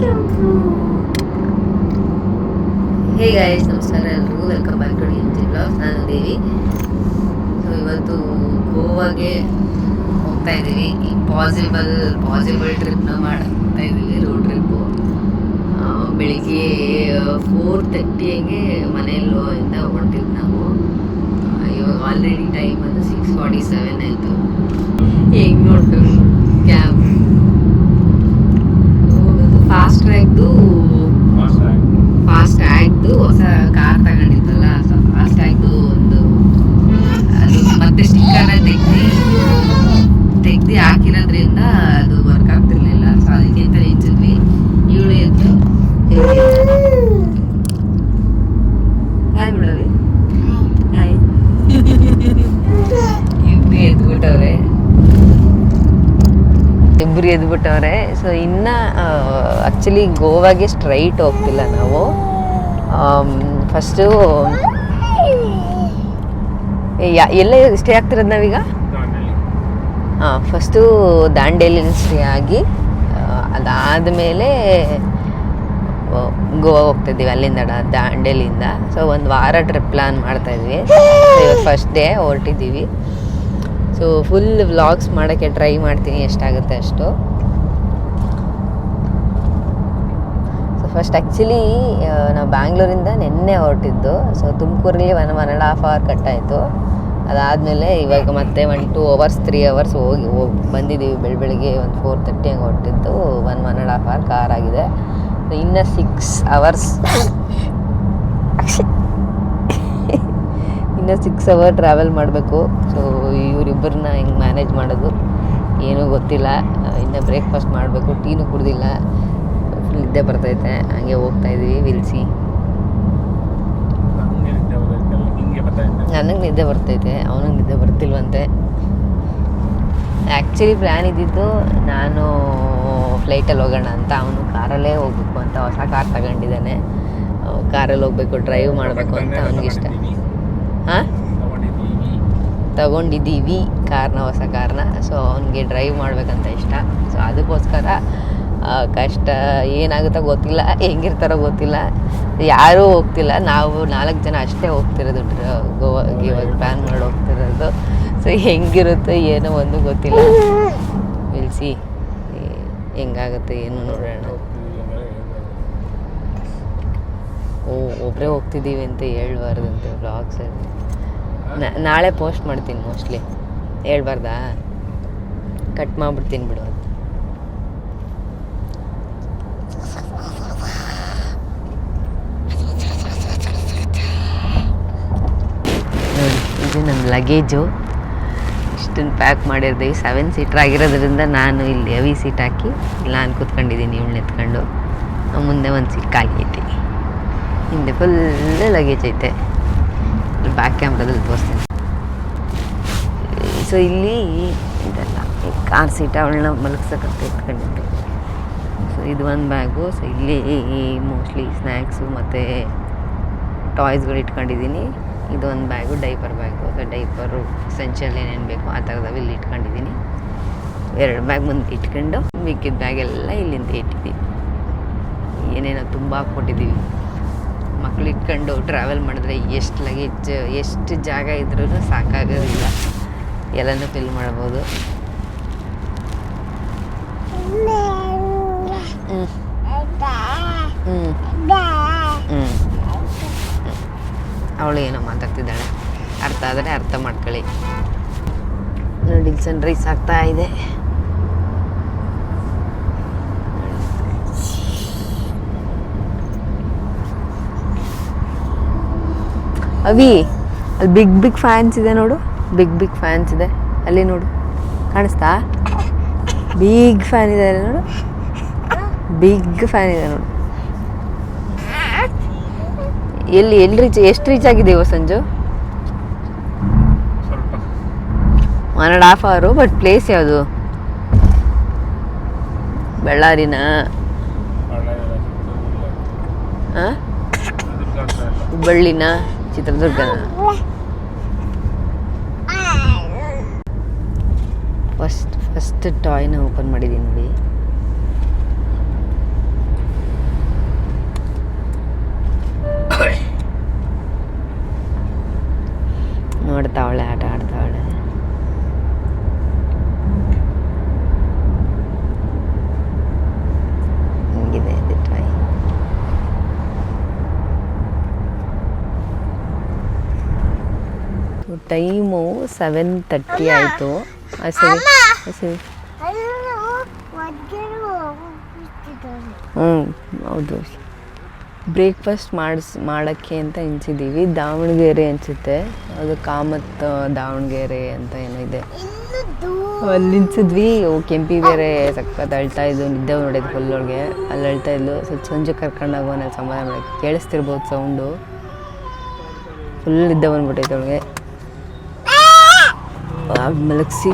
ಹೇ guys, ನಮಸ್ಕಾರ ಎಲ್ರಿಗೂ. Welcome back to the blogs. ನಾನು ದೇವಿ. ಸೊ ಇವತ್ತು ಗೋವಾಗೆ ಹೋಗ್ತಾ ಇದ್ದೀವಿ. ಈ ಪಾಸಿಬಲ್ ಟ್ರಿಪ್ನ ಮಾಡ್ತಾ ಇದ್ದೀವಿ, ರೋಡ್ ಟ್ರಿಪ್ಪು. ಬೆಳಿಗ್ಗೆ 4:30 ಮನೆಯಿಂದ ಹೊರಟಿದ್ದು ನಾವು. ಇವಾಗ ಆಲ್ರೆಡಿ ಟೈಮ್ ಅದು 6:47 ಆಯಿತು. ಹೆಂಗೆ ನೋಡ್ಬೇಕು ಕ್ಯಾಬ್ ಫಾಸ್ಟ್ ಟ್ರ್ಯಾಕ್ದು ಹೊಸ ಕಾರ್ ತಗೊಂಡಿದ್ದಲ್ಲ. ಸೊ ಫಾಸ್ಟ್ ಟ್ರ್ಯಾಕ್ದು ಒಂದು ಅದು ಮತ್ತೆ ಸ್ಟಿಕ್ಕರ್ನ ತೆಗ್ದು ಹಾಕಿರೋದ್ರಿಂದ ಅದು ವರ್ಕ್ ಆಗ್ತಿರ್ಲಿಲ್ಲ. ಸೊ ಅದಕ್ಕೆ ಅಂತ ನಿಂತಿದ್ವಿ. ಇವಳು ಎದ್ದು ಹಾಯ್ ಬಿಡೋದು, ಹಾಯ್. ಇಬ್ಬರು ಎದ್ಬಿಟ್ಟವ್ರೆ. ಸೊ ಇನ್ನು ಆ್ಯಕ್ಚುಲಿ ಗೋವಾಗೆ ಸ್ಟ್ರೈಟ್ ಹೋಗ್ತಿಲ್ಲ ನಾವು. ಫಸ್ಟು ಎಲ್ಲ ಸ್ಟೇ ಆಗ್ತಿರೋದು ನಾವೀಗ. ಫಸ್ಟು ದಾಂಡೇಲಿ ಸ್ಟೇ ಆಗಿ ಅದಾದಮೇಲೆ ಗೋವಾ ಹೋಗ್ತಾಯಿದ್ದೀವಿ. ಅಲ್ಲಿಂದ ದಾಂಡೇಲಿಂದ. ಸೊ ಒಂದು ವಾರ ಟ್ರಿಪ್ ಪ್ಲ್ಯಾನ್ ಮಾಡ್ತಾಯಿದ್ವಿ. ಇವತ್ತು ಫಸ್ಟ್ ಡೇ ಹೊರಟಿದ್ದೀವಿ. ಸೊ ಫುಲ್ ವ್ಲಾಗ್ಸ್ ಮಾಡೋಕ್ಕೆ ಟ್ರೈ ಮಾಡ್ತೀನಿ, ಎಷ್ಟಾಗುತ್ತೆ ಅಷ್ಟು. ಸೊ ಫಸ್ಟ್ ಆ್ಯಕ್ಚುಲಿ ನಾವು ಬ್ಯಾಂಗ್ಳೂರಿಂದ ನಿನ್ನೆ ಹೊರಟಿದ್ದು. ಸೊ ತುಮಕೂರಲ್ಲಿ 1.5 hour ಕಟ್ಟಾಯಿತು. ಅದಾದಮೇಲೆ ಇವಾಗ ಮತ್ತೆ 2 hours 3 hours ಹೋಗಿ ಬಂದಿದ್ದೀವಿ. ಬೆಳಿಗ್ಗೆ ಒಂದು 4:30 ಹಂಗೆ ಹೊರಟಿದ್ದು. 1.5 hour ಕಾರ್ ಆಗಿದೆ. ಇನ್ನು 6 hours ಇನ್ನು 6 hour ಟ್ರಾವೆಲ್ ಮಾಡಬೇಕು. ಸೊ ಇವರಿಬ್ಬರನ್ನ ಹೆಂಗೆ ಮ್ಯಾನೇಜ್ ಮಾಡೋದು ಏನೂ ಗೊತ್ತಿಲ್ಲ. ಇನ್ನು ಬ್ರೇಕ್ಫಾಸ್ಟ್ ಮಾಡಬೇಕು. ಟೀನೂ ಕುಡ್ದಿಲ್ಲ, ಫುಲ್ ನಿದ್ದೆ ಬರ್ತೈತೆ. ಹಂಗೆ ಹೋಗ್ತಾಯಿದ್ದೀವಿ. ವಿಲ್ಸಿ ನನಗೆ ನಿದ್ದೆ ಬರ್ತೈತೆ, ಅವನಿಗೆ ನಿದ್ದೆ ಬರ್ತಿಲ್ವಂತೆ. ಆ್ಯಕ್ಚುಲಿ ಪ್ಲ್ಯಾನ್ ಇದ್ದಿದ್ದು ನಾನು ಫ್ಲೈಟಲ್ಲಿ ಹೋಗೋಣ ಅಂತ. ಅವನು ಕಾರಲ್ಲೇ ಹೋಗ್ಬೇಕು ಅಂತ ಹೊಸ ಕಾರ್ ತಗೊಂಡಿದ್ದಾನೆ. ಕಾರಲ್ಲಿ ಹೋಗ್ಬೇಕು, ಡ್ರೈವ್ ಮಾಡಬೇಕು ಅಂತ ಅವನಿಗಿಷ್ಟ. ಹಾಂ, ತಗೊಂಡಿದ್ದೀವಿ ಕಾರ್ನ, ಹೊಸ ಕಾರ್ನ. ಸೊ ಅವನಿಗೆ ಡ್ರೈವ್ ಮಾಡ್ಬೇಕಂತ ಇಷ್ಟ. ಸೊ ಅದಕ್ಕೋಸ್ಕರ ಕಷ್ಟ ಏನಾಗುತ್ತೋ ಗೊತ್ತಿಲ್ಲ, ಹೆಂಗಿರ್ತಾರೋ ಗೊತ್ತಿಲ್ಲ. ಯಾರೂ ಹೋಗ್ತಿಲ್ಲ, ನಾವು 4 ಜನ ಅಷ್ಟೇ ಹೋಗ್ತಿರೋದು ಗೋವಾಗೆ ಇವಾಗ ಪ್ಲ್ಯಾನ್ ಮಾಡಿ ಹೋಗ್ತಿರೋದು. ಸೊ ಹೆಂಗಿರುತ್ತೋ ಏನೋ ಒಂದು ಗೊತ್ತಿಲ್ಲ. ವಿಲ್ಸಿ ಹೆಂಗಾಗುತ್ತೆ ಏನು ನೋಡೋಣ. ಒಬ್ಬರೇ ಹೋಗ್ತಿದ್ದೀವಿ ಅಂತ ಹೇಳ್ಬಾರ್ದಂತೆ ವ್ಲಾಗ್ಸಲ್ಲಿ. ನಾಳೆ ಪೋಸ್ಟ್ ಮಾಡ್ತೀನಿ ಮೋಸ್ಟ್ಲಿ. ಹೇಳ್ಬಾರ್ದಾ? ಕಟ್ ಮಾಡಿಬಿಡ್ತೀನಿ ಬಿಡು. ಅದು ನೋಡಿ, ಇದು ನನ್ನ ಲಗೇಜು. ಇಷ್ಟನ್ನು ಪ್ಯಾಕ್ ಮಾಡಿರ್ತೀವಿ. 7 seater ಆಗಿರೋದ್ರಿಂದ ನಾನು ಇಲ್ಲಿ ಹೆವಿ ಸೀಟ್ ಹಾಕಿ ಇಲ್ಲಿ ನಾನು ಕೂತ್ಕೊಂಡಿದ್ದೀನಿ, ಇವಳನ್ನ ಎತ್ಕೊಂಡು. ಮುಂದೆ ಒಂದು ಸೀಟ್ ಖಾಲಿ ಐತಿ, ಹಿಂದೆ ಫುಲ್ ಲಗೇಜ್ ಐತೆ. ಬ್ಯಾಕ್ ಕ್ಯಾಮ್ರಾದಲ್ಲಿ ತೋರಿಸ್ತೀನಿ. ಸೊ ಇಲ್ಲಿ ಇದೆಲ್ಲ ಕಾರ್ ಸೀಟ್ ಅವಳನ್ನ ಮಲಗ್ಸಕ್ಕಂತ ಎತ್ಕೊಂಡಿದ್ದೆ. ಸೊ ಇದು ಒಂದು ಬ್ಯಾಗು. ಸೊ ಇಲ್ಲಿ ಮೋಸ್ಟ್ಲಿ ಸ್ನ್ಯಾಕ್ಸು ಮತ್ತು ಟಾಯ್ಸ್ಗಳು ಇಟ್ಕೊಂಡಿದ್ದೀನಿ. ಇದು ಒಂದು bag, diaper bag. So diaper essential ಏನೇನು ಬೇಕು ಆ ಥರದವು ಇಲ್ಲಿ ಇಟ್ಕೊಂಡಿದ್ದೀನಿ. 2 ಬ್ಯಾಗ್ ಮುಂದೆ ಇಟ್ಕೊಂಡು ಮಿಕ್ಕಿದ ಬ್ಯಾಗೆಲ್ಲ ಇಲ್ಲಿಂದ ಇಟ್ಟಿದ್ದೀನಿ. ಏನೇನೋ ತುಂಬ ಹಾಕ್ಕೊಟ್ಟಿದ್ದೀವಿ. ಮಕ್ಳು ಇಟ್ಕೊಂಡು ಟ್ರಾವೆಲ್ ಮಾಡಿದ್ರೆ ಎಷ್ಟು ಲಗೇಜ್, ಎಷ್ಟು ಜಾಗ ಇದ್ರೂ ಸಾಕಾಗೋದಿಲ್ಲ. ಎಲ್ಲನೂ ಫಿಲ್ ಮಾಡ್ಬೋದು. ಅವಳು ಏನೋ ಮಾತಾಡ್ತಿದ್ದಾಳೆ, ಅರ್ಥ ಆದರೆ ಅರ್ಥ ಮಾಡ್ಕೊಳ್ಳಿ. ನೋಡಿ, ಸನ್ರೈಸ್ ಆಗ್ತಾ ಇದೆ. ಅವಿ, ಅಲ್ಲಿ ಬಿಗ್ ಫ್ಯಾನ್ಸ್ ಇದೆ ನೋಡು. ಬಿಗ್ ಫ್ಯಾನ್ಸ್ ಇದೆ ಅಲ್ಲಿ ನೋಡು, ಕಾಣಿಸ್ತಾ? ಬಿಗ್ ಫ್ಯಾನ್ ಇದೆ ಅಲ್ಲಿ ನೋಡು. ಬಿಗ್ ಫ್ಯಾನ್ ಇದೆ ನೋಡು. ಎಲ್ಲಿ ಎಷ್ಟು ರೀಚ್ ಆಗಿದೆಯೋ ಸಂಜು? 1.5 hour. ಬಟ್ ಪ್ಲೇಸ್ ಯಾವುದು? ಬಳ್ಳಾರಿನ? ಹುಬ್ಬಳ್ಳಿನ? ಚಿತ್ರದುರ್ಗನ? ಫಸ್ಟ್ ಟಾಯ್ನ ಓಪನ್ ಮಾಡಿದ್ದೀನಿ ನೋಡಿ. ಟೈಮು 7:30 ಆಯಿತು. ಸರಿ ಹೌದು. ಬ್ರೇಕ್ಫಾಸ್ಟ್ ಮಾಡೋಕ್ಕೆ ಅಂತ ಎಣಿಸಿದ್ದೀವಿ. ದಾವಣಗೆರೆ ಅನಿಸುತ್ತೆ, ಅದು ಕಾಮತ್ ದಾವಣಗೆರೆ ಅಂತ ಏನೋ ಇದೆ, ಅಲ್ಲಿ ನಿಲ್ಸಿದ್ವಿ. ಕೆಂಪಿ ಬೇರೆ ಸಖತ್ ಅಳ್ತಾ ಇದ್ದು, ನಿದ್ದೆ ನೋಡಿದ್ದು ಫುಲ್ಲೊಳಗೆ, ಅಲ್ಲಿ ಅಳ್ತಾ ಇದ್ಲು. ಸ್ವಲ್ಪ ಸಂಜೆ ಕರ್ಕೊಂಡಾಗ ನಾನು ಸಮಾಧಾನ ಮಾಡೋಕ್ಕೆ ಕೇಳಿಸ್ತಿರ್ಬೋದು ಸೌಂಡು. ಫುಲ್ ನಿದ್ದೆ ಬಂದ್ಬಿಟ್ಟೈತೆ ಅವಳಿಗೆ. ಮಲಗಿಸಿ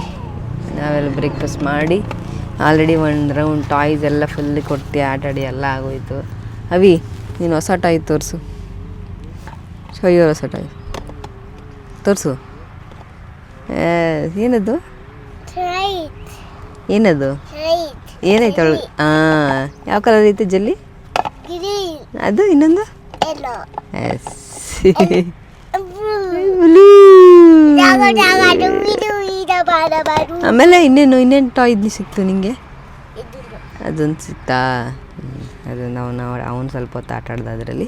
ನಾವೆಲ್ಲ ಬ್ರೇಕ್ಫಾಸ್ಟ್ ಮಾಡಿ ಆಲ್ರೆಡಿ ಒಂದು ರೌಂಡ್ ಟಾಯ್ಸ್ ಎಲ್ಲ ಫುಲ್ ಕೊಟ್ಟು ಆಟಾಡಿ ಎಲ್ಲ ಆಗೋಯ್ತು. ಅವಿ, ನೀನು ಹೊಸ ಟಾಯ್ ತೋರಿಸು. ಅಯ್ಯೋ ಹೊಸ ಟಾಯ್ ತೋರಿಸು. ಏನದು ಏನದು ಏನಾಯ್ತು ಅವಳು? ಯಾವ ಕಲರ್ ಐತೆ ಜಲ್ಲಿ? ಅದು ಇನ್ನೊಂದು ಆಮೇಲೆ ಇನ್ನೇನು ಟಾಯ್ ಸಿಕ್ತು ನಿಂಗೆ? ಅದೊಂದು ಸಿಕ್ತಾ? ಅದನ್ನು ಅವನು ಸ್ವಲ್ಪ ಹೊತ್ತು ಆಟ ಆಡ್ದ ಅದರಲ್ಲಿ.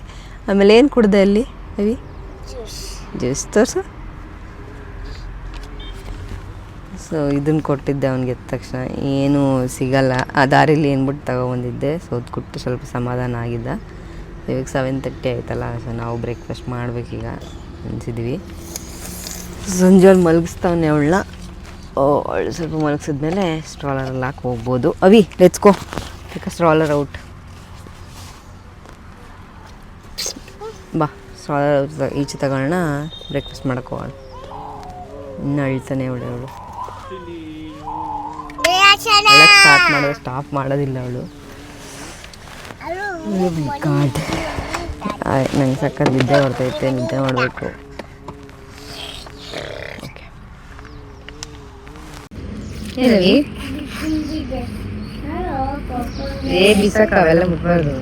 ಆಮೇಲೆ ಏನು ಕುಡ್ದೆ ಅಲ್ಲಿ ಅವಿ? ಜ್ಯೂಸ್ ತೋರಿಸು. ಸೊ ಇದನ್ನು ಕೊಟ್ಟಿದ್ದೆ ಅವನಿಗೆ ಎದ್ದ ತಕ್ಷಣ. ಏನೂ ಸಿಗಲ್ಲ ಆ ದಾರಿಲಿ ಏನ್ಬಿಟ್ಟು ತಗೊಬಂದಿದ್ದೆ. ಸೊ ಅದು ಕೊಟ್ಟು ಸ್ವಲ್ಪ ಸಮಾಧಾನ ಆಗಿದ್ದ. ಇವಾಗ 7:30 ಆಯ್ತಲ್ಲ, ಸೊ ನಾವು ಬ್ರೇಕ್ಫಾಸ್ಟ್ ಮಾಡಬೇಕೀಗ ಅನಿಸಿದ್ವಿ. ಸಂಜೆಯಲ್ಲಿ ಮಲಗಿಸ್ತಾವನೆ ಅವಳನ್ನ. ಅವಳು ಸ್ವಲ್ಪ ಮಲಗಿಸಿದ್ಮೇಲೆ ಸ್ಟ್ರಾಲರಲ್ಲಿ ಹಾಕಿ ಹೋಗ್ಬೋದು. ಅವಿ let's go, take a stroller out. ಬಾ ಸ್ಟ್ರಾಲರ್ ಈಚೆ ತಗೋಣ, ಬ್ರೇಕ್ಫಾಸ್ಟ್ ಮಾಡೋಕೆ ಹೋಗೋಣ. ಇನ್ನು ಅಳ್ತಾನೆ ಅವಳು ಸ್ಟಾರ್ಟ್ ಮಾಡೋದು ಸ್ಟಾಪ್ ಮಾಡೋದಿಲ್ಲ ಅವಳು. ಗಾಡ್, ನಂಗೆ ಸಕ್ಕತ್ ನಿದ್ದೆ ಬರ್ತೈತೆ, ನಿದ್ದೆ ಮಾಡಬೇಕು. ಬಿಸಾಕ ಅವೆಲ್ಲ ಮುಟ್ಬಾರ್ದು.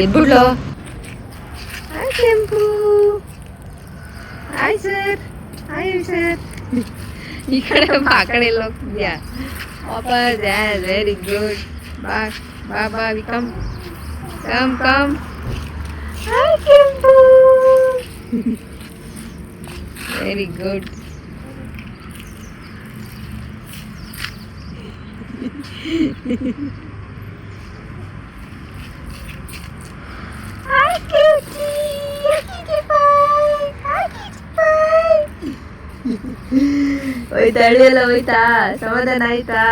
ಎದ್ಬಿಡ್ಲು. Hi Kempu. Hi sir. Hi sir. ಈ ಕಡೆ ಆ ಕಡೆ ಎಲ್ಲ ಹೋಗ್ತಿದ್ಯಾ? ವಾಪಸ್. Very good. ಬಾ ಬಾ ಬಾ we come come come. Hi Kempu. Very good. ಹೋಯ್ತಾ ಅಳಿಯಲ್ಲ? ಹೋಯ್ತಾ? ಸಮಾಧಾನ ಆಯ್ತಾ?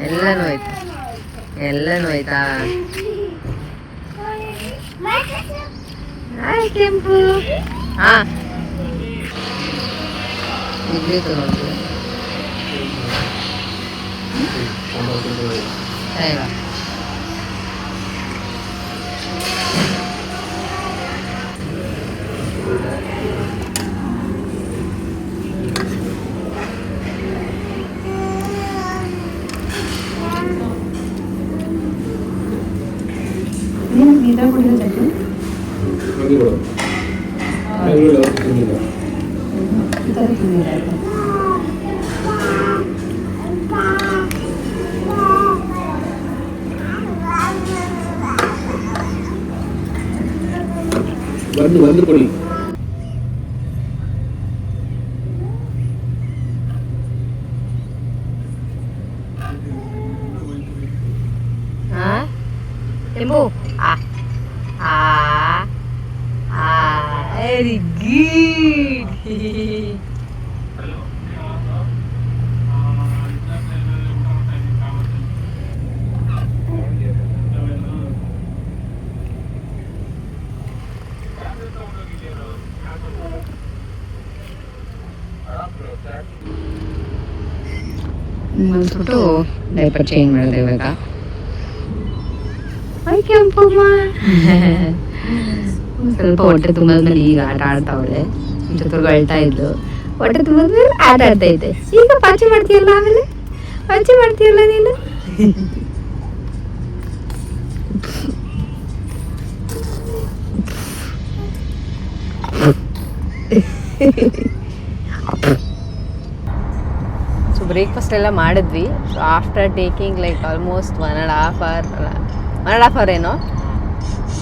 ಎಲ್ಲನೂ ಆಯ್ತಾ? ಎಲ್ಲನೂ ಆಯ್ತಾ? ಹಾಯ್ ಕೆಂಪು. ಇದ್ದಿತ್ತು ನೋಡಿ. வந்து கொடி. Tempo. Very good. ಮಲ್ಸ್ಬಿಟ್ಟು ಡೈಪರ್ ಚೇಂಜ್ ಮಾಡಿದೆ ಇವಾಗ. ಕೆಂಪಮ್ಮ ಸ್ವಲ್ಪ ಹೊಟ್ಟೆ ತುಂಬಾದ್ಮೇಲೆ ಈಗ ಆಟ ಆಡ್ತಾವಳೆ. ಜೊತೆಗೆ ಅಳ್ತಾ ಇದ್ಲು. ಹೊಟ್ಟೆ ತುಂಬಾದ್ಮೇಲೆ ಆಟ ಆಡ್ತಾ ಇದ್ದೆ. ಈಗ ಪಾಚಿ ಮಾಡ್ತೀಯಲ್ಲ, ಆಮೇಲೆ ಪಾಚಿ ಮಾಡ್ತೀಯಲ್ಲ ನೀನು. ಸೊ ಬ್ರೇಕ್ಫಾಸ್ಟ್ ಎಲ್ಲ ಮಾಡಿದ್ವಿ. So after taking like almost 1.5 hour ಏನೋ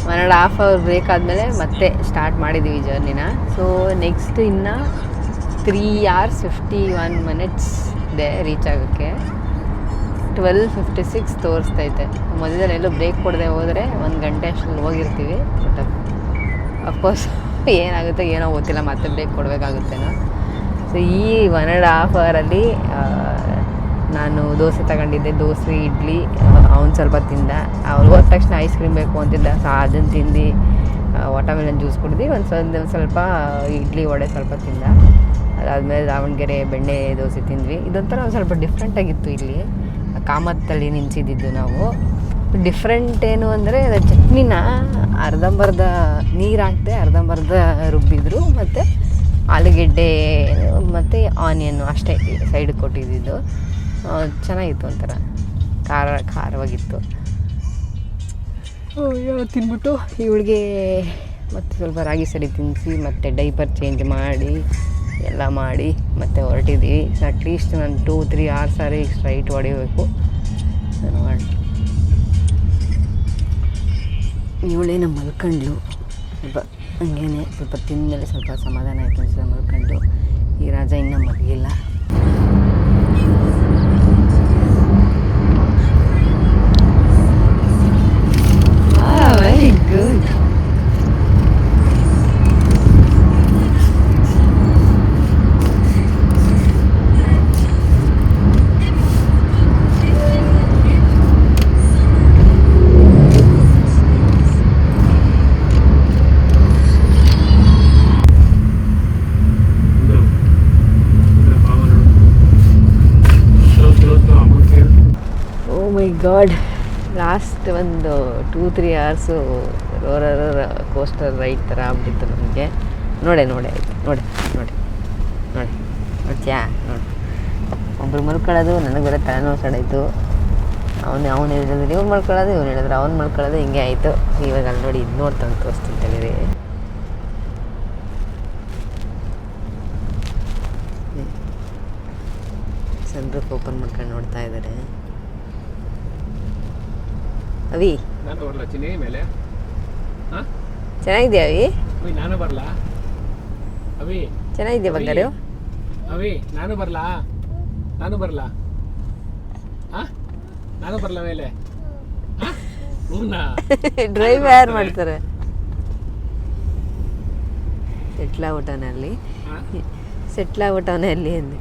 1.5 ಅವರ್ ಬ್ರೇಕ್ ಆದಮೇಲೆ ಮತ್ತೆ ಸ್ಟಾರ್ಟ್ ಮಾಡಿದ್ದೀವಿ ಜರ್ನಿನ. ಸೊ ನೆಕ್ಸ್ಟ್ ಇನ್ನು 3 hours 51 minutes ಇದೆ ರೀಚ್ ಆಗೋಕ್ಕೆ. 12:56 ತೋರಿಸ್ತೈತೆ. ಮಧ್ಯದಲ್ಲಿ ಎಲ್ಲೂ ಬ್ರೇಕ್ ಕೊಡದೆ ಹೋದರೆ 1 ಗಂಟೆ ಅಷ್ಟರಲ್ಲಿ ಹೋಗಿರ್ತೀವಿ. ಬಟ್ ಅಫ್ಕೋರ್ಸ್ ಏನಾಗುತ್ತೆ ಏನೋ ಗೊತ್ತಿಲ್ಲ, ಮತ್ತೆ ಬ್ರೇಕ್ ಕೊಡಬೇಕಾಗುತ್ತೇನೋ. ಸೊ ಈ 1.5 ಅವರಲ್ಲಿ ನಾನು ದೋಸೆ ತಗೊಂಡಿದ್ದೆ, ದೋಸೆ ಇಡ್ಲಿ. ಅವ್ನು ಸ್ವಲ್ಪ ತಿಂದ. ಅವ್ರು ಹೋದ ತಕ್ಷಣ ಐಸ್ ಕ್ರೀಮ್ ಬೇಕು ಅಂತಿದ್ದ. ಸೊ ಅದನ್ನು ತಿಂದು ವಾಟರ್ಮೆಲನ್ ಜ್ಯೂಸ್ ಕುಡಿದು ಒಂದು ಸ್ವಲ್ಪ ಇಡ್ಲಿ ವಡೆ ಸ್ವಲ್ಪ ತಿಂದ. ಅದಾದಮೇಲೆ ದಾವಣಗೆರೆ ಬೆಣ್ಣೆ ದೋಸೆ ತಿಂದ್ವಿ. ಇದೊಂಥರ ಒಂದು ಸ್ವಲ್ಪ ಡಿಫ್ರೆಂಟಾಗಿತ್ತು. ಇಲ್ಲಿ ಕಾಮತ್ತಲ್ಲಿ ನಿಂತಿದ್ದು ನಾವು. ಡಿಫ್ರೆಂಟ್ ಏನು ಅಂದರೆ ಚಟ್ನಿನ ಅರ್ಧಂಬರ್ಧ ನೀರು ಹಾಕ್ದೆ ಅರ್ಧಂಬರ್ಧ ರುಬ್ಬಿದ್ರು, ಮತ್ತು ಆಲೂಗೆಡ್ಡೆ ಮತ್ತು ಆನಿಯನ್ನು ಅಷ್ಟೇ ಸೈಡಿಗೆ ಕೊಟ್ಟಿದ್ದು. ಚೆನ್ನಾಗಿತ್ತು, ಒಂಥರ ಖಾರವಾಗಿತ್ತು. ತಿನ್ಬಿಟ್ಟು ಇವಳಿಗೆ ಮತ್ತು ಸ್ವಲ್ಪ ರಾಗಿ ಸರಿ ತಿನ್ನಿಸಿ ಮತ್ತು ಡೈಪರ್ ಚೇಂಜ್ ಮಾಡಿ ಎಲ್ಲ ಮಾಡಿ ಮತ್ತೆ ಹೊರಟಿದ್ದೀವಿ. ಸೊ ಅಟ್ಲೀಸ್ಟ್ ನಾನು 2-3 hours ಈಗ ಸ್ಟ್ರೈಟ್ ಹೊಡಿಬೇಕು. ನೋಡಿ ಇವಳೇನೋ ಮಲ್ಕೊಂಡ್ಲು. ಸ್ವಲ್ಪ ಹಂಗೇನೆ ಸ್ವಲ್ಪ ತಿಂದಮೇಲೆ ಸ್ವಲ್ಪ ಸಮಾಧಾನ ಆಯಿತು ಅನ್ಸಿದೆ, ಮಲ್ಕೊಂಡು. ಈ ರಾಜ ಇನ್ನೂ ಮಲಗಿಲ್ಲ. Very good. ಗಾಡ್, ಲಾಸ್ಟ್ ಒಂದು 2-3 hours ರೋಲರ್ ಕೋಸ್ಟರ್ ರೈಡ್ ಥರ ಆಗ್ಬಿಟ್ಟಿತ್ತು ನಮಗೆ. ಆಯಿತು ನೋಡ್ತೀಯಾ? ನೋಡಿ ಒಬ್ರು ಮಲ್ಕೊಳ್ಳೋದು, ನನಗೆ ಬೇರೆ ತಲೆನೋವು ಸಡಾಯಿತು. ಅವ್ನು ಹೇಳಿದ್ರೆ ಇವ್ನು ಮಲ್ಕೊಳ್ಳೋದು, ಇವ್ನು ಹೇಳಿದ್ರೆ ಅವ್ನು ಮಲ್ಕೊಳ್ಳೋದು, ಹಿಂಗೆ ಆಯಿತು. ಇವಾಗ ಅಲ್ಲಿ ನೋಡಿ ಇದು ನೋಡ್ತಾನೆ, ತೋರಿಸ್ತೀನಿ ತಡೀರಿ. ಸನ್ರೂಫ್ ಓಪನ್ ಮಾಡ್ಕೊಂಡು ನೋಡ್ತಾ ಇದ್ದಾರೆ. ಅವಿ ನಾನು ಬರಲ್ಲ ಚಿನ್ನಿ ಮೇಲೆ. ಚೆನ್ನಾಗಿದೆಯಾ ಅವಿ? ನಾನು ಬರಲ್ಲ ಅವಿ. ಚೆನ್ನಾಗಿದೆಯಾ ಬಂಗಾರು? ಅವಿ ನಾನು ಬರಲ್ಲ ಮೇಲೆ. ಡ್ರೈವ್ ಯಾರು ಮಾಡ್ತಾರೆ? ಸೆಟ್ಲಾಗ್ಬಿಟ್ಟವನಲ್ಲಿ ಅಲ್ಲಿ ಅಂದೆ.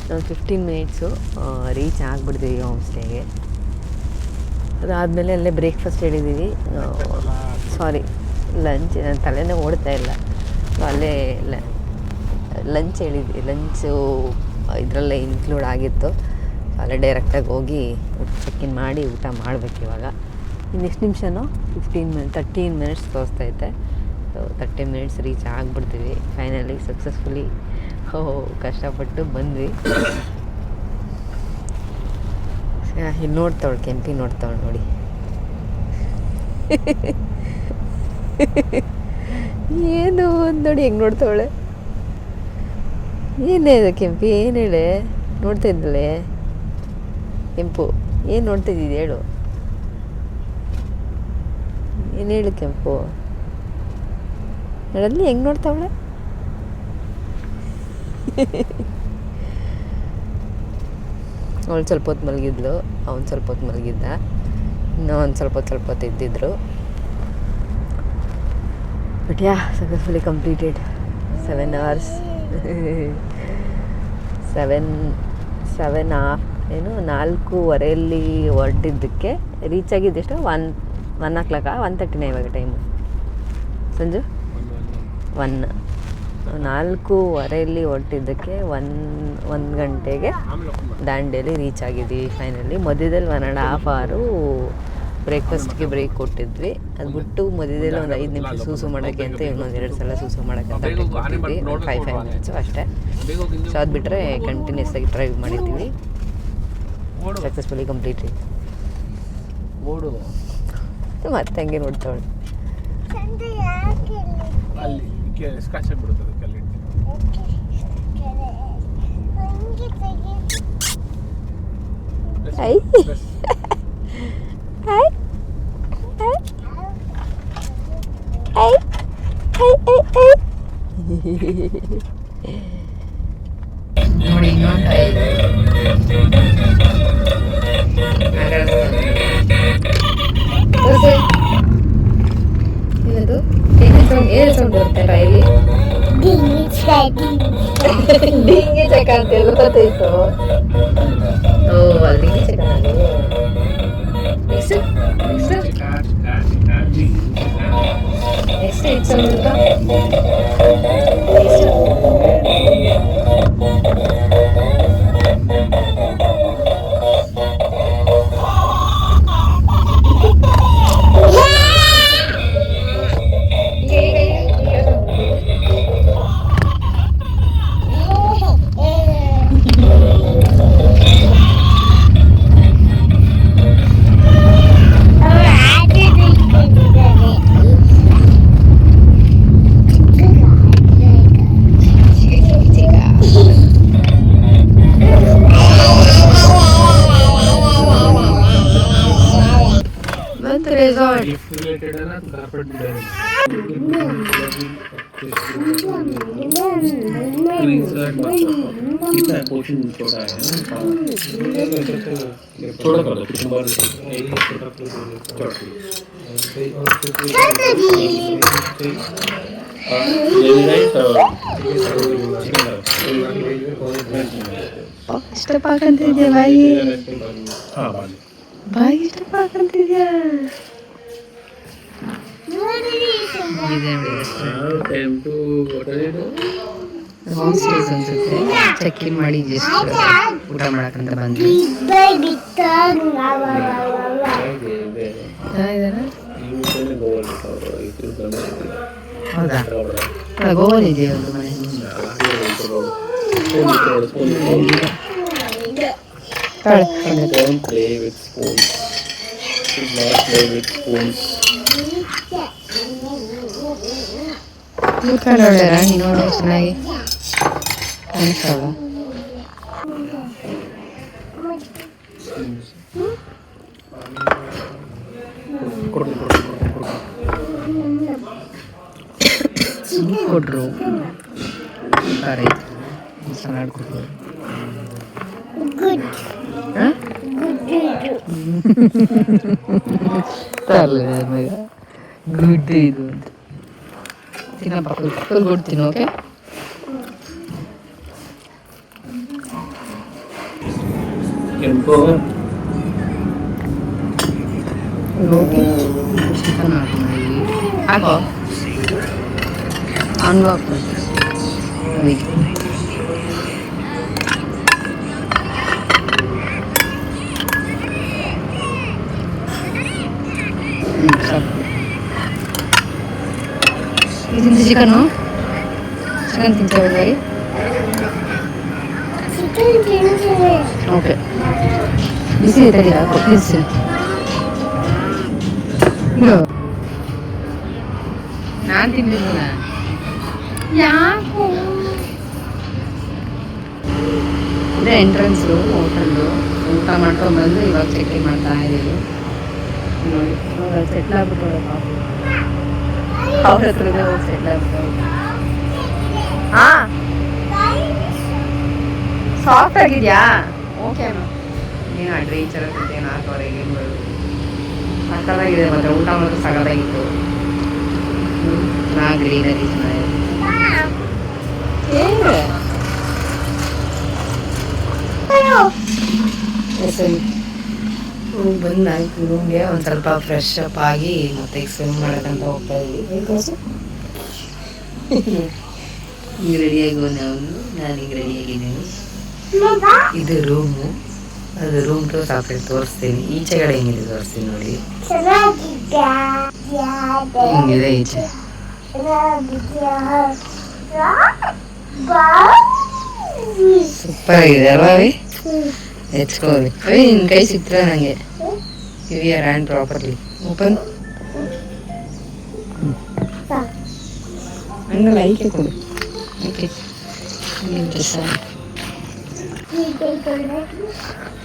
ನಾವು 15 minutes ರೀಚ್ ಆಗಿಬಿಡ್ತೀವಿ ಹೋಮ್ ಸ್ಟೇಗೆ. ಅದಾದಮೇಲೆ ಅಲ್ಲೇ ಬ್ರೇಕ್ಫಾಸ್ಟ್ ಹೇಳಿದ್ದೀವಿ. ಸಾರಿ, ಲಂಚ್. ನನ್ನ ತಲೆನೇ ಓಡ್ತಾ ಇಲ್ಲ. ಸೊ ಅಲ್ಲೇ ಲಂಚ್ ಹೇಳಿದ್ವಿ. ಲಂಚು ಇದರಲ್ಲೇ ಇನ್ಕ್ಲೂಡ್ ಆಗಿತ್ತು. ಸೊ ಅಲ್ಲೇ ಡೈರೆಕ್ಟಾಗಿ ಹೋಗಿ ಚೆಕ್ಇನ್ ಮಾಡಿ ಊಟ ಮಾಡಬೇಕು ಇವಾಗ. ಇನ್ನೆಷ್ಟು ನಿಮಿಷನೋ 13 minutes ತೋರಿಸ್ತೈತೆ. ಸೊ 30 minutes ರೀಚ್ ಆಗಿಬಿಡ್ತೀವಿ ಫೈನಲಿ ಸಕ್ಸಸ್ಫುಲಿ. ಕಷ್ಟಪಟ್ಟು ಬಂದ್ವಿ. ಇಲ್ಲಿ ನೋಡ್ತಾವಳು, ಕೆಂಪಿ ನೋಡ್ತಾವಳು ನೋಡಿ. ಏನು ಒಂದು ನೋಡಿ ಹೆಂಗೆ ನೋಡ್ತಾವಳೆ. ಏನೇ ಇದು ಕೆಂಪಿ? ಏನು ಹೇಳೆ? ನೋಡ್ತಾ ಇದ್ದಳೆ ಕೆಂಪು. ಏನು ನೋಡ್ತಾ ಇದ್ದಿದ್ದು ಹೇಳು? ಏನು ಹೇಳು ಕೆಂಪು? ಹೇಳಲ್ಲಿ ಹೆಂಗೆ ನೋಡ್ತಾವಳೆ? ಅವಳು ಸ್ವಲ್ಪ ಹೊತ್ತು ಮಲಗಿದ್ಲು, ಅವ್ನು ಸ್ವಲ್ಪ ಹೊತ್ತು ಮಲಗಿದ್ದ, ಇನ್ನೂ ಒಂದು ಸ್ವಲ್ಪ ಹೊತ್ತು ಇದ್ದಿದ್ರು. But ya successfully completed 7 hours. 4:30 ಹೊರಟಿದ್ದಕ್ಕೆ ರೀಚ್ ಆಗಿದ್ದೆಷ್ಟು? 1 o'clock 1:30 ಇವಾಗ ಟೈಮು ಸಂಜು 1. 4:30 ಹೊರಟಿದ್ದಕ್ಕೆ 1 ಗಂಟೆಗೆ ದಾಂಡೇಲಿ ರೀಚ್ ಆಗಿದ್ವಿ ಫೈನಲಿ. ಮಧ್ಯದಲ್ಲಿ 1.5 hour ಬ್ರೇಕ್ಫಾಸ್ಟ್ಗೆ ಬ್ರೇಕ್ ಕೊಟ್ಟಿದ್ವಿ. ಅದು ಬಿಟ್ಟು ಮಧ್ಯದಲ್ಲಿ ಒಂದು 5 ನಿಮಿಷ ಸೂಸು ಮಾಡೋಕ್ಕೆ ಅಂತ ಇನ್ನೊಂದು 2 ಸಲ ಸೂಸು ಮಾಡೋಕ್ಕೆ ಅಂತ ಕೊಟ್ಟಿದ್ವಿ. 5 minutes ಅಷ್ಟೇ. ಸೊ ಅದು ಬಿಟ್ಟರೆ ಕಂಟಿನ್ಯೂಸ್ ಆಗಿ ಡ್ರೈವ್ ಮಾಡಿದ್ದೀವಿ. Successfully completed. ಮತ್ತೆ ಹಂಗೆ ನೋಡ್ತಾವಳು. ಸ್ಕ್ರಾಚ್ ಆಗ್ಬಿಡುತ್ತದೆ ಕಲ್ಲಿಟ್ಟು. ಐ ಐ ಐ ನೋಡಿ ಇನ್ನೊಂದು ಏನದು ಏನು ಸೌಂಡ್ ಬರುತ್ತೆ ಟೈಲಿ ಡಿಂಗಿ ಚಕ ಅಂತ ಗೊತ್ತಾಯ್ತು. ಓ ಅಲ್ಲಿ ಡಿಂಗಿ ಚಕ next next sound resort. Gift related है ना तो carpet design. कितना पोर्शन छोटा है थोड़ा कर दो कुछ बार ಇಷ್ಟಪಕ್ಕಂತಿದ್ಯಾ ಬಾಯಿ ಬಾಯಿ ಇಷ್ಟಪಕ್ಕಂತಿದ್ಯಾ ಹೋಮ್ ಸ್ಟೇಸ್ ಅನ್ಸುತ್ತೆ. ಚೆಕ್ ಇನ್ ಮಾಡಿ ಜಸ್ಟ್ ಊಟ ಮಾಡಕ್ಕಂತ ಬಂದ್ವಿ. ಹೌದಾ ಗೋವಲ್ ಇದೆಯಾ ಒಂದು ಮನೆ. ಕೂತ್ಕೊಂಡೋಳ್ಯಾರ ನೀನು ನೋಡು ಚೆನ್ನಾಗಿ ಕಾಣಿಸ್ತಾವ. ಕೊಡ್ರು ಸಲಾಡ್ ಕೊಡ್ರು. ಗುಡ್ ಇದು ಅಂತ ತಿನ್ನಪ್ಪ ಫುಲ್ ಕೊಡ್ತೀನಿ. ಓಕೆ ಓಕೆ ಚಿಕನ್ ಹಾಕಿ ಹಾಕೋ ಅನ್ಲಾಕ್ ಅದಕ್ಕೆ ಸಾಕು. ಇದು ಚಿಕನ್ನು ಚಿಕನ್ ತಿಂತೇವೆ. ಓಕೆ ಬಿಸಿ ತಡಿಯ ಬಿಸಿ ನಾನು ತಿಂದಿಲ್ಲ ಯಾಕೋ. ಇದೇ ಎಂಟ್ರೆನ್ಸು ಹೋಟೆಲ್ಲು. ಊಟ ಮಾಡ್ಕೊಂಡ್ಬಂದು ಇವಾಗ ಚೆಕ್ ಇನ್ ಮಾಡ್ತಾ ಇದ್ದೀವಿ. ನೋಡಿ ಸೆಟ್ಲ್ ಆಗ್ಬಿಟ್ಟು ಅವ್ರ ಹತ್ರದೇ ಹೋಗಿ ಸೆಟ್ಲ್ ಆಗ್ಬಿಟ್ಟು. ಹಾಂ ಸಾಫ್ಟ್ ಆಗಿದೆಯಾ? ಓಕೆ ನೀನು ಅಡ್ವೆಂಚರ್ ಅಂತಿದ್ದೆ 4:15 ಏನು ಬರೋದು ಸಕ್ಕತ್ತಾಗಿದೆ. ಮಾತ್ರ ಊಟ ಮಾಡೋದು ಸಕ್ಕತ್ತಾಗಿತ್ತು. ಗ್ರೀನರಿ ಚೆನ್ನಾಗಿದೆ. ಬಂದಾಯ್ತು ರೂಮ್ಗೆ. ಒಂದು ಸ್ವಲ್ಪ ಫ್ರೆಶ್ ಅಪ್ ಆಗಿ ಮತ್ತೆ ಈಗ ಸ್ವಿಮ್ ಮಾಡೋಕ್ಕಂತ ಹೋಗ್ತಾ ಇದ್ದೀವಿ. ಈಗ ರೆಡಿಯಾಗಿ ನಾನೀಗ ರೆಡಿಯಾಗಿದ್ದೀನಿ. ಇದು ರೂಮು. ಅದು ರೂಮ್ ಟು ಸಾಫ್ಟ್ವೇರ್ ತೋರಿಸ್ತೀನಿ. ಈಚೆ ಕಡೆ ಹೆಂಗಿದೆ ತೋರಿಸ್ತೀನಿ ನೋಡಿ. ಹಿಂಗಿದೆ ಈಚೆ. ಸೂಪರ್ ಆಗಿದೆ ಅಲ್ವಾ ಅವಿ? ಹೆಚ್ಕೋವಿ ಅವಿ. ನಿನ್ನ ಕೈ ಸಿಗ್ತದೆ ನನಗೆ. ಗಿವ್ ಯರ್ ಹ್ಯಾಂಡ್ ಪ್ರಾಪರ್ಲಿ. ಓಪನ್. ಹಂಗಲ್ಲ ಐಕೆ ಕೊಡು ಐಕೆ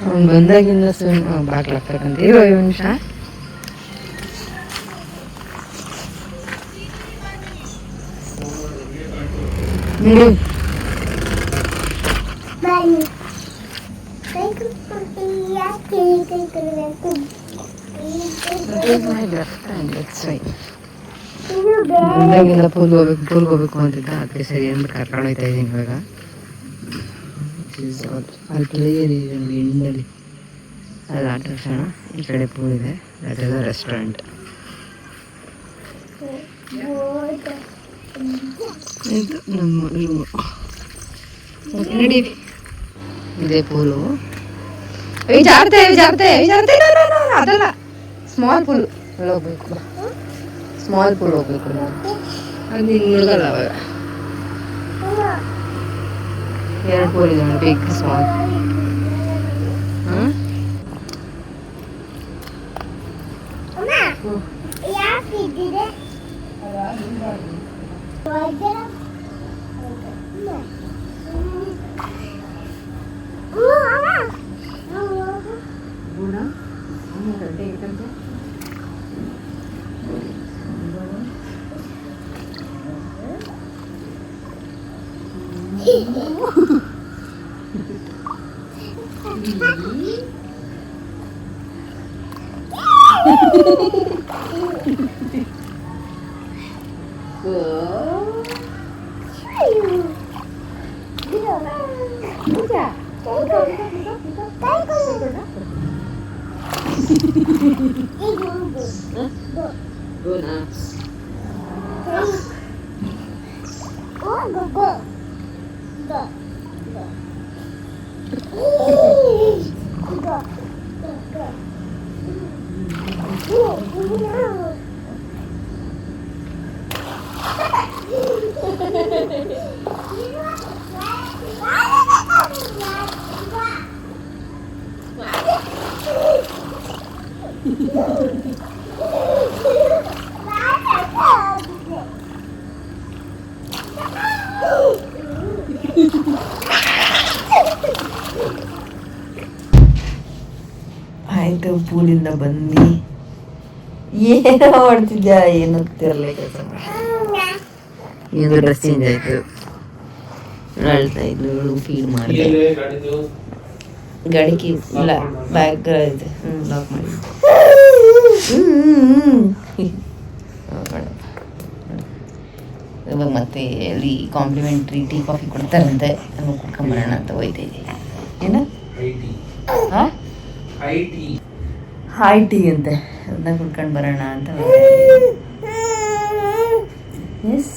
ಅವ್ನು ಬಂದಾಗಿಂದ ಬಾಕ್ಲಾಗ್ತಕ್ಕಂತ ಇರೋ ಒಂದು ನಿಮಿಷ. ಬಂದಾಗಿಂದ ಪೂಲ್ಗೆ ಹೋಗ್ಬೇಕು ಅಂತಿದ್ದ, ಅದಕ್ಕೆ ಸರಿ ಅಂದ್ಬಿಟ್ಟು ಕರ್ಕೊಂಡು ಹೋಗ್ತಾ ಇದ್ದೀನಿ ಇವಾಗ. ಅಲ್ಲಿ ಪ್ಲೇಯರ್ ಇದೆ ನೋಡಿ ಎಂಡಲ್ಲಿ, ಅದು ಆಟ ಆಡ್ಸೋಣ. ಈ ಕಡೆ ಪೂಲ್ ಇದೆ, ದಟ್ ಇಸ್ ಅ ರೆಸ್ಟೋರೆಂಟ್. ಇದು ನಮ್ಮ ರೂಮು. ನಡೀರಿ, ಇದೇ ಪೂಲು. ಜಾಗ್ರತೆ ಅದಲ್ಲ, ಸ್ಮಾಲ್ ಪೂಲ್ ಅಲ್ಲಿ ಹೋಗ್ಬೇಕು. ಸ್ಮಾಲ್ ಪೂಲ್ ಹೋಗ್ಬೇಕು ನಾವು, ಅದು ನೀನು ಮುಳುಗಲ್ಲ ಅವಾಗ. ಎರಡು ಪೂಲ್ ಇದೆ ನೋಡಿ, ಬಿಗ್ ಸ್ಮಾಲ್. ಆಯ್ತು, ಪೂಲಿಂದ ಬಂದು ಏನೋ ಮಾಡ್ತಿದ್ಯಾ, ಏನು ತಿರಲೇ ಕೆಲಸ ಏನು ಡ್ರೆಸ್ ಚೇಂಜ್ ಆಯಿತು. ಅಳ್ತಾ ಇದ್ಲು, ಫೀಡ್ ಮಾಡಿದೆ. ಗಾಡಿ ಕೀ ಇಲ್ಲ, ಬ್ಯಾಗ್ ಇದೆ, ಲಾಕ್ ಮಾಡಿ. ಇವಾಗ ಮತ್ತೆ ಅಲ್ಲಿ ಕಾಂಪ್ಲಿಮೆಂಟ್ರಿ ಟೀ ಕಾಫಿ ಕೊಡ್ತಾರಂತೆ, ನಾವು ಕುಡ್ಕೊಂಬರೋಣ ಅಂತ ಹೋಯ್ತಾ ಇದ್ದೀವಿ. ಏನು ಹಾಂ ಹಾಯ್ ಟೀ ಅಂತೆ, ಅದನ್ನ ಕುಡ್ಕೊಂಡು ಬರೋಣ ಅಂತ. ಎಸ್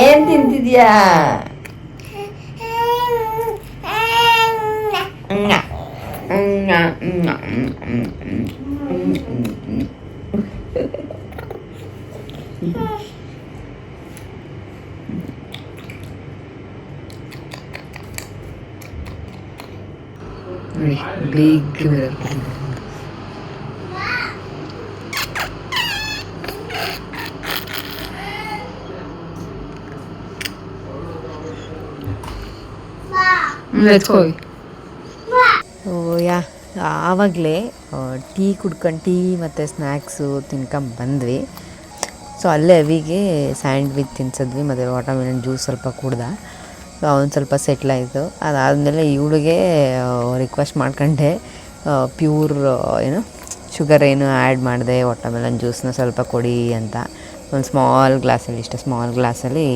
ಏನ್ ತಿಂತಿದ್ಯಾ? Big mirror. ಆವಾಗಲೇ ಟೀ ಕುಡ್ಕೊಂಡು ಟೀ ಮತ್ತು ಸ್ನ್ಯಾಕ್ಸು ತಿನ್ಕೊಂಬಂದ್ವಿ. ಸೊ ಅಲ್ಲೇ ಅವಿಗೆ ಸ್ಯಾಂಡ್ವಿಚ್ ತಿನ್ಸಿದ್ವಿ ಮತ್ತು ವಾಟರ್ಮೆಲನ್ ಜ್ಯೂಸ್ ಸ್ವಲ್ಪ ಕುಡ್ದ. ಸೊ ಅವನು ಸ್ವಲ್ಪ ಸೆಟ್ಲಾಯಿತು. ಅದಾದಮೇಲೆ ಇವಳಿಗೆ ರಿಕ್ವೆಸ್ಟ್ ಮಾಡ್ಕೊಂಡೆ, ಪ್ಯೂರ್ ಏನು ಶುಗರ್ ಏನು ಆ್ಯಡ್ ಮಾಡಿದೆ, ವಾಟರ್ಮೆಲನ್ ಜ್ಯೂಸನ್ನ ಸ್ವಲ್ಪ ಕೊಡಿ ಅಂತ. ಒಂದು ಸ್ಮಾಲ್ ಗ್ಲಾಸಲ್ಲಿ, ಇಷ್ಟು ಸ್ಮಾಲ್ ಗ್ಲಾಸಲ್ಲಿ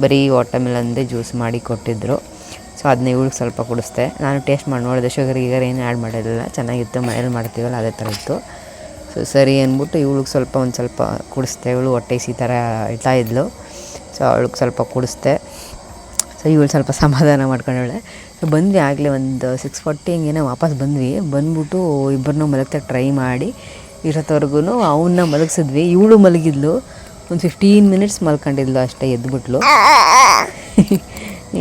ಬರೀ ವಾಟರ್ಮೆಲನ್ದೇ ಜ್ಯೂಸ್ ಮಾಡಿ ಕೊಟ್ಟಿದ್ದರು. ಸೊ ಅದನ್ನ ಇವಳಿಗೆ ಸ್ವಲ್ಪ ಕುಡಿಸ್ದೆ. ನಾನು ಟೇಸ್ಟ್ ಮಾಡಿ ನೋಡಿದೆ, ಶುಗರ್ ಗೀಗರ್ ಏನು ಆ್ಯಡ್ ಮಾಡಿರಲಿಲ್ಲ, ಚೆನ್ನಾಗಿತ್ತು, ಮನೇಲಿ ಮಾಡ್ತೀವಲ್ಲ ಅದೇ ಥರ ಇತ್ತು. ಸೊ ಸರಿ ಅಂದ್ಬಿಟ್ಟು ಇವಳಿಗೆ ಸ್ವಲ್ಪ ಒಂದು ಸ್ವಲ್ಪ ಕುಡಿಸ್ದೆ. ಇವಳು ಹೊಟ್ಟೆ ಈ ಥರ ಇಳ್ತಾ ಇದ್ಲು. ಸೊ ಅವಳಿಗೆ ಸ್ವಲ್ಪ ಕುಡಿಸ್ದೆ. ಸೊ ಇವಳು ಸ್ವಲ್ಪ ಸಮಾಧಾನ ಮಾಡ್ಕೊಂಡವಳೆ. ಸೊ ಬಂದ್ವಿ, ಆಗಲೇ ಒಂದು 6:40 ಹಿಂಗೇನೋ ವಾಪಸ್ ಬಂದ್ಬಿಟ್ಟು ಇಬ್ಬರನ್ನೂ ಮಲಗ್ತಕ್ಕೆ ಟ್ರೈ ಮಾಡಿ ಇರೋತ್ತವರೆಗೂ ಅವನ್ನ ಮಲಗಿಸಿದ್ವಿ. ಇವಳು ಮಲಗಿದ್ಲು, ಒಂದು 15 ಮಿನಿಟ್ಸ್ ಮಲ್ಕೊಂಡಿದ್ಲು ಅಷ್ಟೇ, ಎದ್ಬಿಟ್ಲು.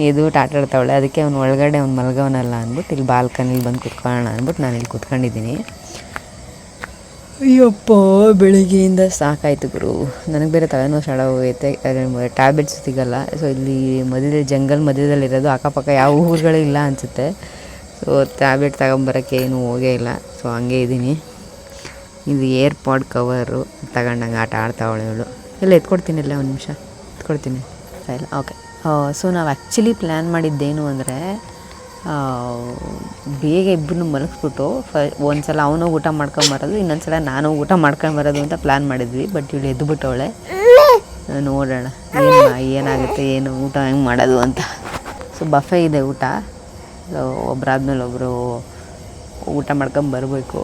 ಎದ್ಬಿಟ್ಟು ಆಟ ಆಡ್ತಾವಳೆ. ಅದಕ್ಕೆ ಅವ್ನು ಒಳಗಡೆ ಅವ್ನು ಮಲ್ಗವನಲ್ಲ ಅಂದ್ಬಿಟ್ಟು ಇಲ್ಲಿ ಬಾಲ್ಕನಿಲಿ ಬಂದು ಕುತ್ಕೊಳ್ಳೋಣ ಅಂದ್ಬಿಟ್ಟು ನಾನು ಇಲ್ಲಿ ಕುತ್ಕೊಂಡಿದ್ದೀನಿ. ಅಯ್ಯಪ್ಪ ಬೆಳಿಗ್ಗೆಯಿಂದ ಸಾಕಾಯಿತು ಗುರು. ನನಗೆ ಬೇರೆ ತಲೆನೋವು ಸ್ಟಾರ್ಟ್ ಹೋಗೈತೆ. ಟ್ಯಾಬ್ಲೆಟ್ಸ್ ಸಿಗೋಲ್ಲ. ಸೊ ಇಲ್ಲಿ ಮಧ್ಯದಲ್ಲಿ ಜಂಗಲ್ ಮಧ್ಯದಲ್ಲಿರೋದು, ಅಕ್ಕಪಕ್ಕ ಯಾವ ಊರುಗಳೂ ಇಲ್ಲ ಅನಿಸುತ್ತೆ. ಸೊ ಟ್ಯಾಬ್ಲೆಟ್ ತಗೊಂಬರೋಕ್ಕೆ ಏನೂ ಹೋಗೇ ಇಲ್ಲ. ಸೊ ಹಂಗೆ ಇದ್ದೀನಿ. ಇದು ಏರ್ಪಾಡ್ ಕವರು ತಗೊಂಡಂಗೆ ಆಟ ಆಡ್ತಾವಳೆ ಇವಳು. ಎಲ್ಲ ಎತ್ಕೊಡ್ತೀನಿ, ಇಲ್ಲ ಒಂದು ನಿಮಿಷ ಎತ್ಕೊಡ್ತೀನಿ. ಇಲ್ಲ ಓಕೆ. ಸೊ ನಾವು ಆ್ಯಕ್ಚುಲಿ ಪ್ಲ್ಯಾನ್ ಮಾಡಿದ್ದೇನು ಅಂದರೆ, ಬೇಗ ಇಬ್ಬರನ್ನೂ ಮಲಗಿಸ್ಬಿಟ್ಟು ಒಂದು ಸಲ ಅವನು ಊಟ ಮಾಡ್ಕೊಂಬರೋದು, ಇನ್ನೊಂದು ಸಲ ನಾನು ಊಟ ಮಾಡ್ಕೊಂಬರೋದು ಅಂತ ಪ್ಲ್ಯಾನ್ ಮಾಡಿದ್ವಿ. ಬಟ್ ಇವಳು ಎದ್ದುಬಿಟ್ಟವಳೆ. ನೋಡೋಣ ಏನಾಗುತ್ತೆ, ಏನು ಊಟ ಹೆಂಗೆ ಮಾಡೋದು ಅಂತ. ಸೊ ಬಫೆ ಇದೆ ಊಟ. ಒಬ್ಬರಾದ್ಮೇಲೆ ಒಬ್ಬರು ಊಟ ಮಾಡ್ಕೊಂಬರ್ಬೇಕು.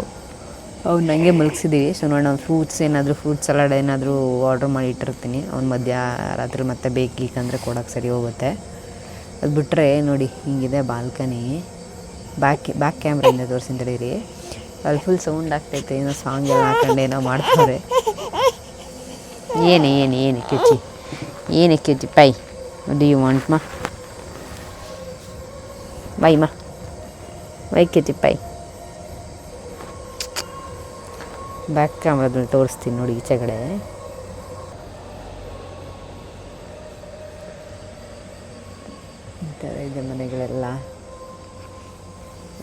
ಅವ್ನು ನನಗೆ ಮಲಗಿಸಿದ್ದೀವಿ. ಸೊ ನೋಡೋಣ, ಫ್ರೂಟ್ ಸಲಾಡ್ ಏನಾದರೂ ಆರ್ಡ್ರ್ ಮಾಡಿ ಇಟ್ಟಿರ್ತೀನಿ. ಅವ್ನು ರಾತ್ರಿ ಮತ್ತೆ ಬೇಕಂದರೆ ಕೊಡೋಕ್ಕೆ ಸರಿ ಹೋಗುತ್ತೆ. ಅದು ಬಿಟ್ಟರೆ ನೋಡಿ ಹಿಂಗಿದೆ ಬಾಲ್ಕನಿ. ಬ್ಯಾಕ್ ಕ್ಯಾಮ್ರಾಯಿಂದ ತೋರಿಸ್ತೀನಿ ತಡೀರಿ. ಅಲ್ಲಿ ಫುಲ್ ಸೌಂಡ್ ಆಗ್ತೈತೆ, ಏನೋ ಸಾಂಗ್ ಎಲ್ಲ ಹಾಕೊಂಡು ಏನೋ ಮಾಡ್ತಾರೆ. ಏನು ಕೆಚ್ಚಿ ಪೈ ಡು ಯು ವಾಂಟ್ ಮಾ ವೈ ಕೆಚ್ಚಿ ಪೈ. ಬ್ಯಾಕ್ ಕ್ಯಾಮ್ರಾದಲ್ಲಿ ತೋರಿಸ್ತೀನಿ ನೋಡಿ ಈಚೆ ಕಡೆ. ಈ ಥರ ಇದೆ ಮನೆಗಳೆಲ್ಲ.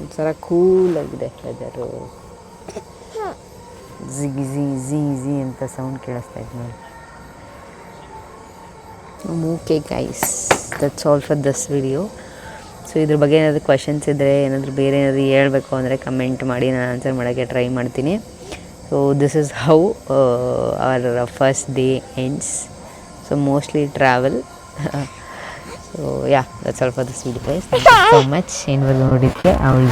ಒಂಥರ ಕೂಲಾಗಿದೆ ವೆದರು. ಝಿ ಅಂತ ಸೌಂಡ್ ಕೇಳಿಸ್ತಾ ಇತ್ತು ನೋಡಿ. Okay guys, that's all for this video. So ಇದ್ರ ಬಗ್ಗೆ ಏನಾದರೂ ಕ್ವಶನ್ಸ್ ಇದ್ದರೆ, ಏನಾದರೂ ಬೇರೆ ಏನಾದರೂ ಹೇಳ್ಬೇಕು ಅಂದರೆ ಕಮೆಂಟ್ ಮಾಡಿ, ನಾನು ಆನ್ಸರ್ ಮಾಡೋಕ್ಕೆ ಟ್ರೈ ಮಾಡ್ತೀನಿ. So this is how our first day ends. So mostly travel. So yeah, that's all for this video guys. Thank you so much. ಏನ್ವರೆಗೂ ನೋಡಿದ್ದೆ ಅವಳು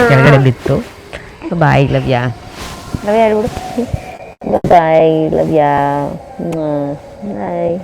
ಕೆಳಗಡೆ ಬಿತ್ತು. ಬಾಯ್, ಲವ್ ಯಾ ಹೇಳ್ಬಿಡು. ಬಾಯ್, ಲವ್ ಯಾ, ಬಾಯ್.